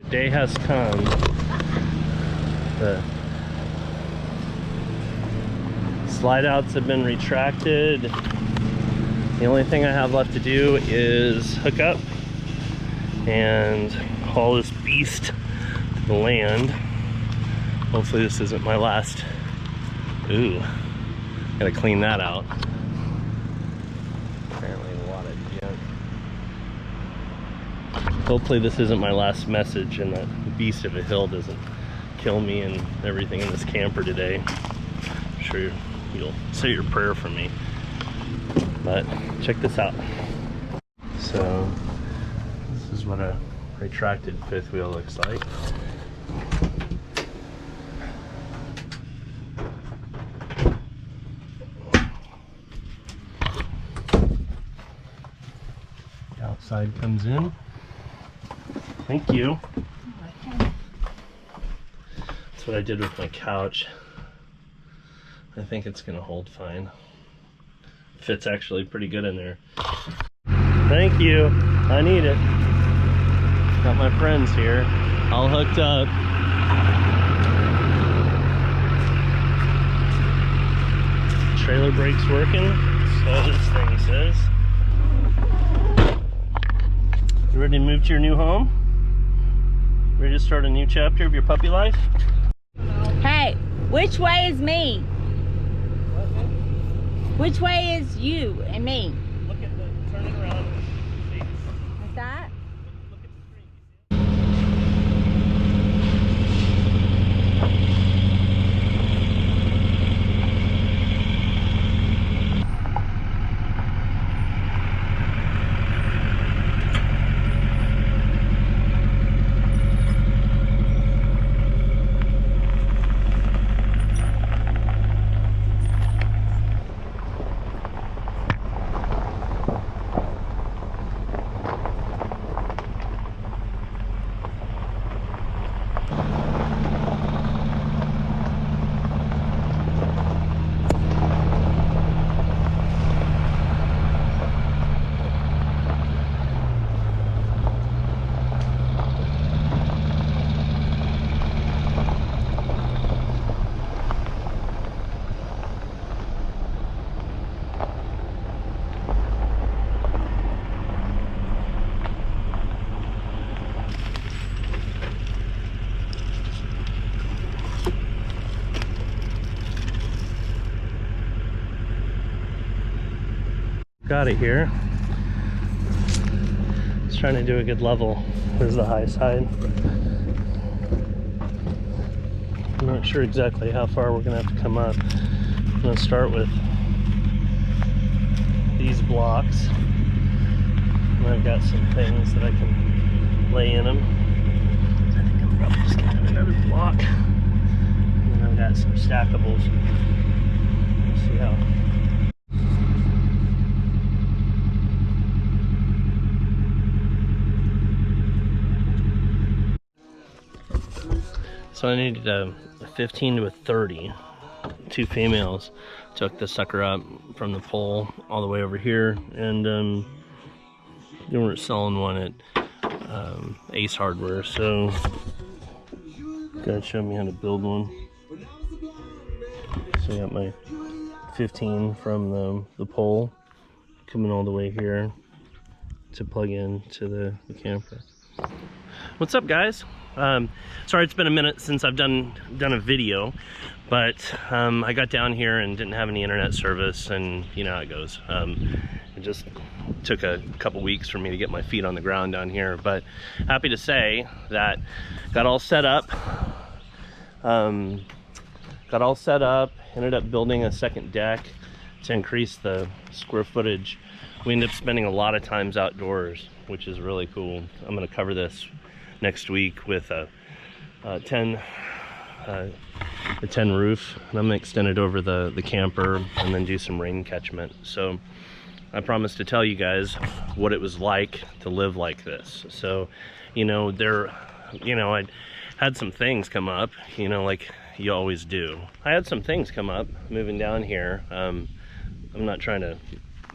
The day has come. The slide outs have been retracted. The only thing I have left to do is hook up and haul this beast to the land. Hopefully this isn't my last. Ooh, gotta clean that out. Apparently a lot of junk. Hopefully this isn't my last message and that beast of a hill doesn't kill me and everything in this camper today. I'm sure you'll say your prayer for me. But check this out. So this is what a retracted fifth wheel looks like. The outside comes in. Thank you. That's what I did with my couch. I think it's gonna hold fine. Fits actually pretty good in there. Thank you. I need it. Got my friends here, all hooked up. Trailer brake's working, so this thing says. You ready to move to your new home? Ready to start a new chapter of your puppy life? Hey, which way is me? Which way is you and me? Look at the, turn it around. See? Like that? Look at the screen. Got it here. Just trying to do a good level. There's the high side. I'm not sure exactly how far we're gonna have to come up. I'm gonna start with these blocks. And I've got some things that I can lay in them. I think I'm probably just gonna have another block. And then I've got some stackables. Let's see how. So I needed a 15 to a 30, two females. Took the sucker up from the pole all the way over here, and they weren't selling one at Ace Hardware, so God showed me how to build one. So I got my 15 from the pole coming all the way here to plug in to the camper. What's up, guys? Sorry it's been a minute since I've done a video, but I got down here and didn't have any internet service, and you know how it goes. It just took a couple weeks for me to get my feet on the ground down here, but happy to say that got all set up. Ended up building a second deck to increase the square footage. We ended up spending a lot of times outdoors, which is really cool. I'm going to cover this next week with a 10 roof, and I'm gonna extend it over the camper and then do some rain catchment. So I promised to tell you guys what it was like to live like this. So, you know, I had some things come up, you know, like you always do. I had some things come up moving down here. I'm not trying to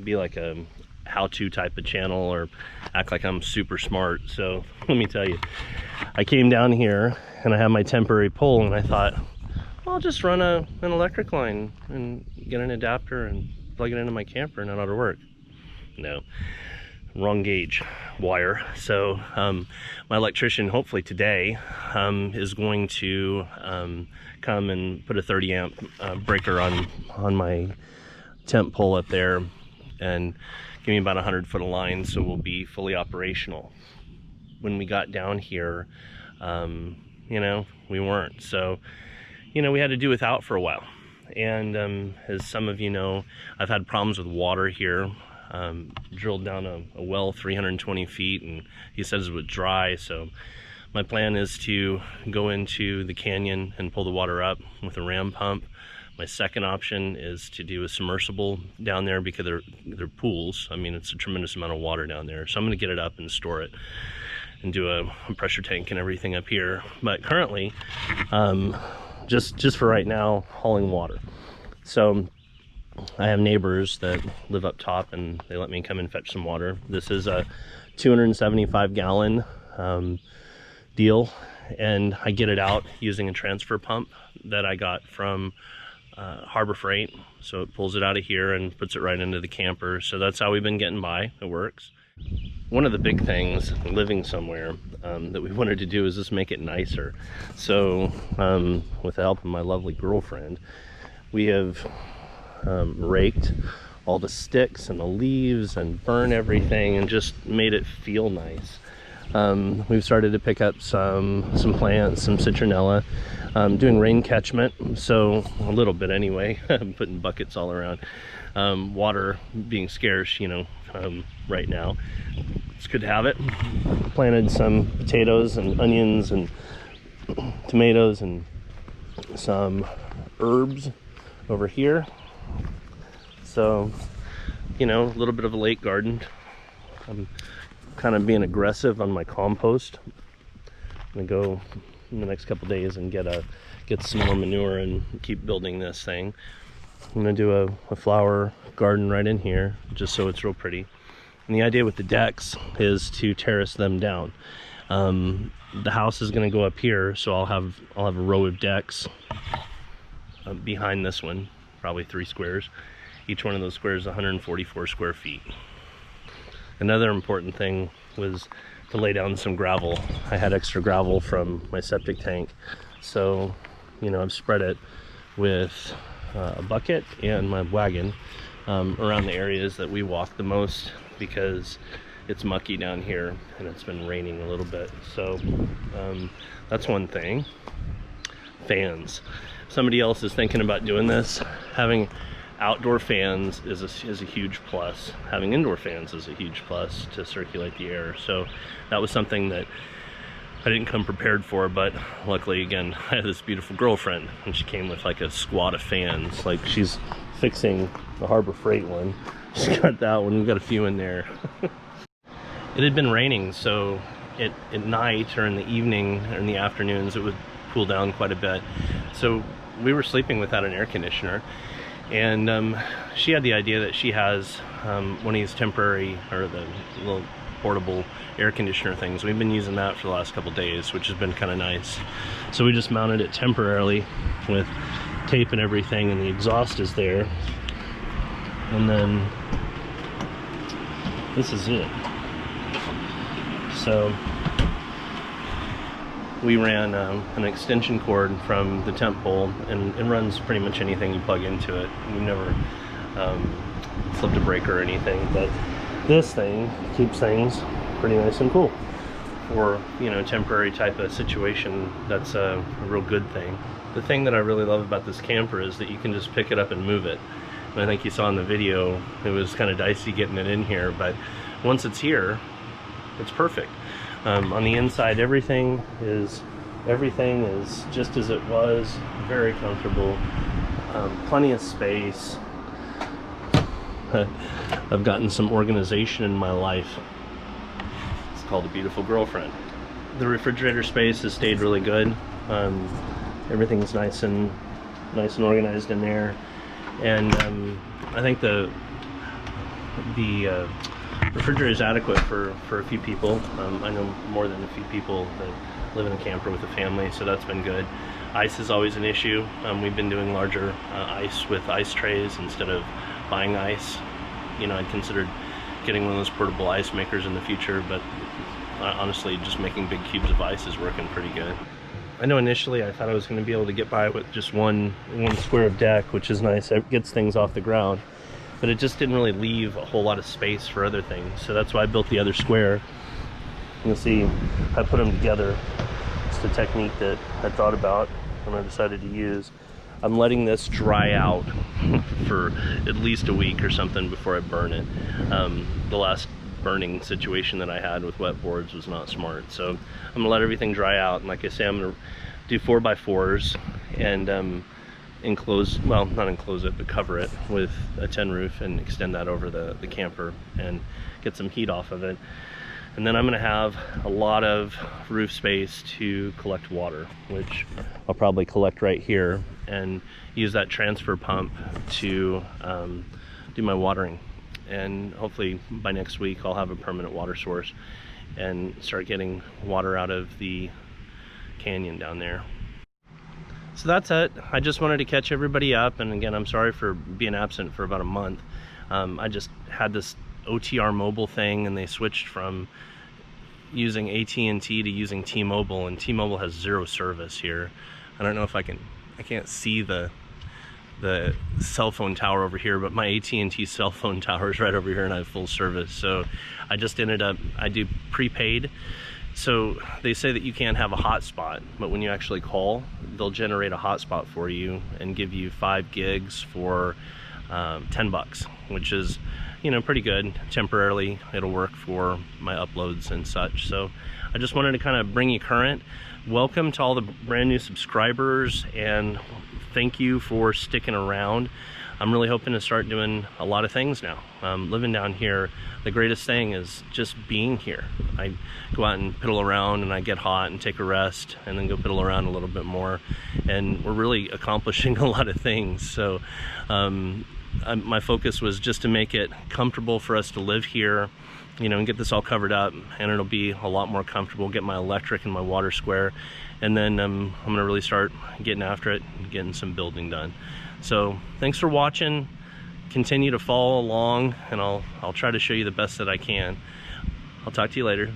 be like a how-to type of channel or act like I'm super smart. So let me tell you, I came down here and I have my temporary pole, and I thought, well, I'll just run an electric line and get an adapter and plug it into my camper and it ought to work. No, wrong gauge wire. So my electrician, hopefully today, is going to come and put a 30 amp breaker on my temp pole up there and give me about 100 foot of line, so we'll be fully operational. When we got down here, you know, we weren't. So, you know, we had to do without for a while. And as some of you know, I've had problems with water here. Drilled down a well 320 feet, and he says it was dry. So my plan is to go into the canyon and pull the water up with a ram pump. My second option is to do a submersible down there, because they're pools. I mean, it's a tremendous amount of water down there. So I'm gonna get it up and store it and do a pressure tank and everything up here. But currently, just for right now, hauling water. So I have neighbors that live up top and they let me come and fetch some water. This is a 275 gallon deal, and I get it out using a transfer pump that I got from Harbor Freight. So it pulls it out of here and puts it right into the camper. So that's how we've been getting by. It works. One of the big things living somewhere that we wanted to do is just make it nicer. So with the help of my lovely girlfriend, we have raked all the sticks and the leaves and burn everything and just made it feel nice. We've started to pick up some plants, some citronella, doing rain catchment, so a little bit anyway. I'm putting buckets all around. Water being scarce, you know, right now. It's good to have it. Planted some potatoes and onions and tomatoes and some herbs over here. So, you know, a little bit of a late garden. I'm kind of being aggressive on my compost. I'm gonna go in the next couple days and get some more manure and keep building this thing. I'm gonna do a flower garden right in here, just so it's real pretty. And the idea with the decks is to terrace them down. The house is gonna go up here, so I'll have a row of decks behind this one, probably 3 squares. Each one of those squares is 144 square feet. Another important thing was to lay down some gravel. I had extra gravel from my septic tank, so you know, I've spread it with a bucket and my wagon around the areas that we walk the most, because it's mucky down here and it's been raining a little bit. So that's one thing. Fans. Somebody else is thinking about doing this. Having outdoor fans is a huge plus. Having indoor fans is a huge plus to circulate the air. So that was something that I didn't come prepared for, but luckily, again, I had this beautiful girlfriend and she came with like a squad of fans. Like, she's fixing the Harbor Freight one. She's got that one. We've got a few in there. It had been raining, so at night or in the evening or in the afternoons, it would cool down quite a bit. So we were sleeping without an air conditioner. And she had the idea that she has one of these temporary, or the little portable air conditioner things. We've been using that for the last couple days, which has been kind of nice. So we just mounted it temporarily with tape and everything, and the exhaust is there. And then this is it. So we ran an extension cord from the temp pole, and it runs pretty much anything you plug into it. We never flipped a breaker or anything, but this thing keeps things pretty nice and cool. For, you know, temporary type of situation, that's a real good thing. The thing that I really love about this camper is that you can just pick it up and move it. And I think you saw in the video, it was kind of dicey getting it in here, but once it's here, it's perfect. On the inside, everything is just as it was, very comfortable, plenty of space. I've gotten some organization in my life. It's called a beautiful girlfriend. The refrigerator space has stayed really good. Everything's nice and organized in there, and I think the refrigerator is adequate for a few people. I know more than a few people that live in a camper with a family, so that's been good. Ice is always an issue. We've been doing larger ice with ice trays instead of buying ice. You know, I'd considered getting one of those portable ice makers in the future, but honestly, just making big cubes of ice is working pretty good. I know initially I thought I was going to be able to get by with just one square of deck, which is nice. It gets things off the ground, but it just didn't really leave a whole lot of space for other things. So that's why I built the other square. You'll see I put them together. It's the technique that I thought about and I decided to use. I'm letting this dry out for at least a week or something before I burn it. The last burning situation that I had with wet boards was not smart. So I'm gonna let everything dry out, and like I say, I'm gonna do 4x4s and enclose, well, not enclose it, but cover it with a tin roof and extend that over the camper and get some heat off of it. And then I'm gonna have a lot of roof space to collect water, which I'll probably collect right here and use that transfer pump to do my watering. And hopefully by next week I'll have a permanent water source and start getting water out of the canyon down there. So that's it. I just wanted to catch everybody up, and again, I'm sorry for being absent for about a month. I just had this OTR mobile thing, and they switched from using AT&T to using T-Mobile, and T-Mobile has zero service here. I don't know if I can't see the cell phone tower over here, but my AT&T cell phone tower is right over here and I have full service. So I just ended up, I do prepaid. So they say that you can't have a hotspot, but when you actually call, they'll generate a hotspot for you and give you 5 gigs for 10 bucks, which is, you know, pretty good. Temporarily, it'll work for my uploads and such. So I just wanted to kind of bring you current. Welcome to all the brand new subscribers, and thank you for sticking around. I'm really hoping to start doing a lot of things now. Living down here, the greatest thing is just being here. I go out and piddle around, and I get hot and take a rest and then go piddle around a little bit more, and we're really accomplishing a lot of things. So my focus was just to make it comfortable for us to live here, you know, and get this all covered up, and it'll be a lot more comfortable, get my electric and my water square, and then I'm gonna really start getting after it and getting some building done. So thanks for watching. Continue to follow along, and I'll try to show you the best that I can. I'll talk to you later.